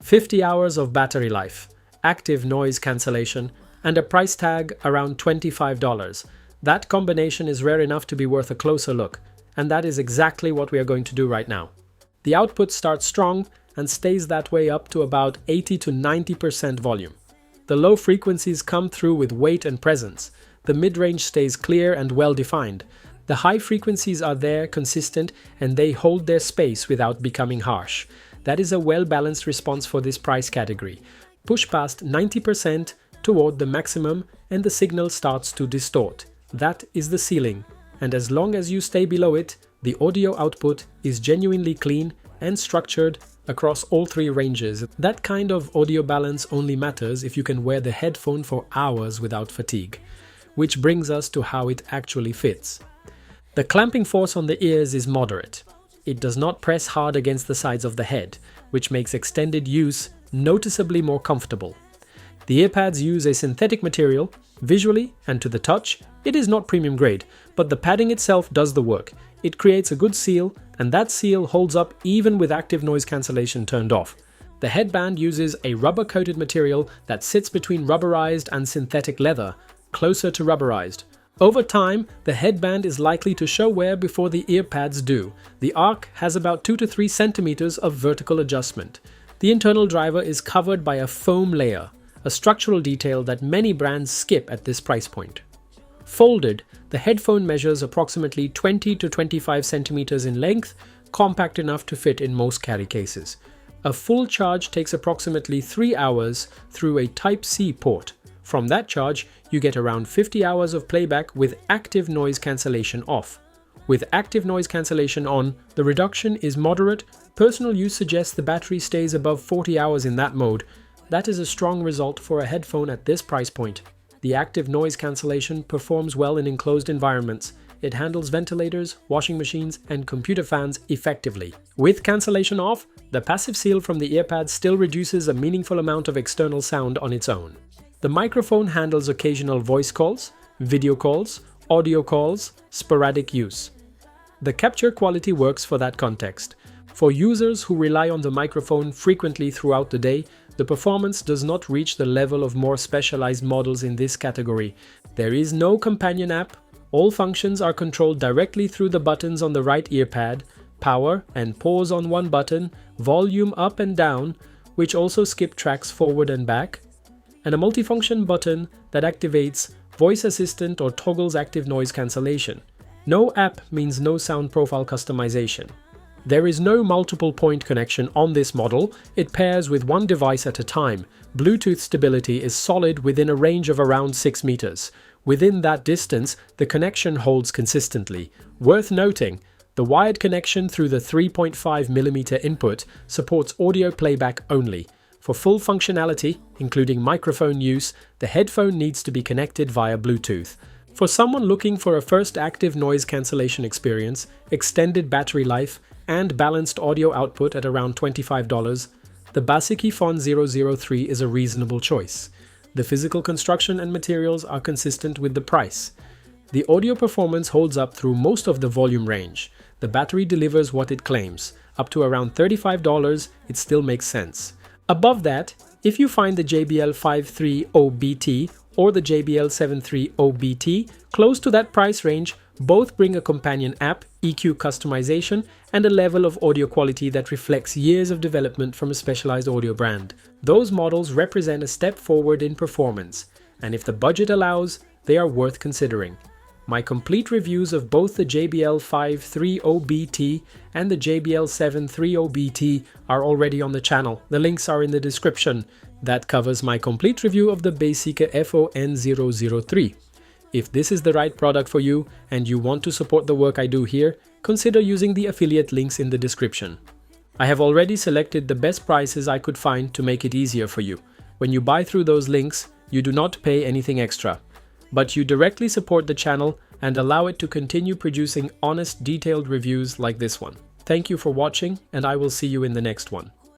50 hours of battery life, active noise cancellation, and a price tag around $25. That combination is rare enough to be worth a closer look, and that is exactly what we are going to do right now. The output starts strong and stays that way up to about 80 to 90% volume. The low frequencies come through with weight and presence. The mid-range stays clear and well-defined. The high frequencies are there, consistent, and they hold their space without becoming harsh. That is a well-balanced response for this price category. Push past 90% toward the maximum and the signal starts to distort. That is the ceiling, and as long as you stay below it, the audio output is genuinely clean and structured across all three ranges. That kind of audio balance only matters if you can wear the headphone for hours without fatigue. Which brings us to how it actually fits. The clamping force on the ears is moderate. It does not press hard against the sides of the head, which makes extended use noticeably more comfortable. The earpads use a synthetic material. Visually and to the touch, it is not premium grade, but the padding itself does the work. It creates a good seal, and that seal holds up even with active noise cancellation turned off. The headband uses a rubber-coated material that sits between rubberized and synthetic leather, closer to rubberized. Over time, the headband is likely to show wear before the earpads do. The arc has about 2 to 3 centimeters of vertical adjustment. The internal driver is covered by a foam layer, a structural detail that many brands skip at this price point. Folded, the headphone measures approximately 20 to 25 centimeters in length, compact enough to fit in most carry cases. A full charge takes approximately 3 hours through a Type-C port. From that charge, you get around 50 hours of playback with active noise cancellation off. With active noise cancellation on, the reduction is moderate. Personal use suggests the battery stays above 40 hours in that mode. That is a strong result for a headphone at this price point. The active noise cancellation performs well in enclosed environments. It handles ventilators, washing machines, and computer fans effectively. With cancellation off, the passive seal from the earpad still reduces a meaningful amount of external sound on its own. The microphone handles occasional voice calls, video calls, audio calls, sporadic use. The capture quality works for that context. For users who rely on the microphone frequently throughout the day, the performance does not reach the level of more specialized models in this category. There is no companion app. All functions are controlled directly through the buttons on the right earpad, power and pause on one button, volume up and down, which also skip tracks forward and back, and a multifunction button that activates voice assistant or toggles active noise cancellation. No app means no sound profile customization. There is no multiple point connection on this model. It pairs with one device at a time. Bluetooth stability is solid within a range of around 6 meters. Within that distance, the connection holds consistently. Worth noting, the wired connection through the 3.5mm input supports audio playback only. For full functionality, including microphone use, the headphone needs to be connected via Bluetooth. For someone looking for a first active noise cancellation experience, extended battery life, and balanced audio output at around $25, the Basike Headphone 003 is a reasonable choice. The physical construction and materials are consistent with the price. The audio performance holds up through most of the volume range. The battery delivers what it claims. Up to around $35, it still makes sense. Above that, if you find the JBL 530BT or the JBL 730BT close to that price range, both bring a companion app, EQ customization, and a level of audio quality that reflects years of development from a specialized audio brand. Those models represent a step forward in performance, and if the budget allows, they are worth considering. My complete reviews of both the JBL 530BT and the JBL 730BT are already on the channel. The links are in the description. That covers my complete review of the Basike BA-FON-003. If this is the right product for you and you want to support the work I do here, consider using the affiliate links in the description. I have already selected the best prices I could find to make it easier for you. When you buy through those links, you do not pay anything extra, but you directly support the channel and allow it to continue producing honest, detailed reviews like this one. Thank you for watching, and I will see you in the next one.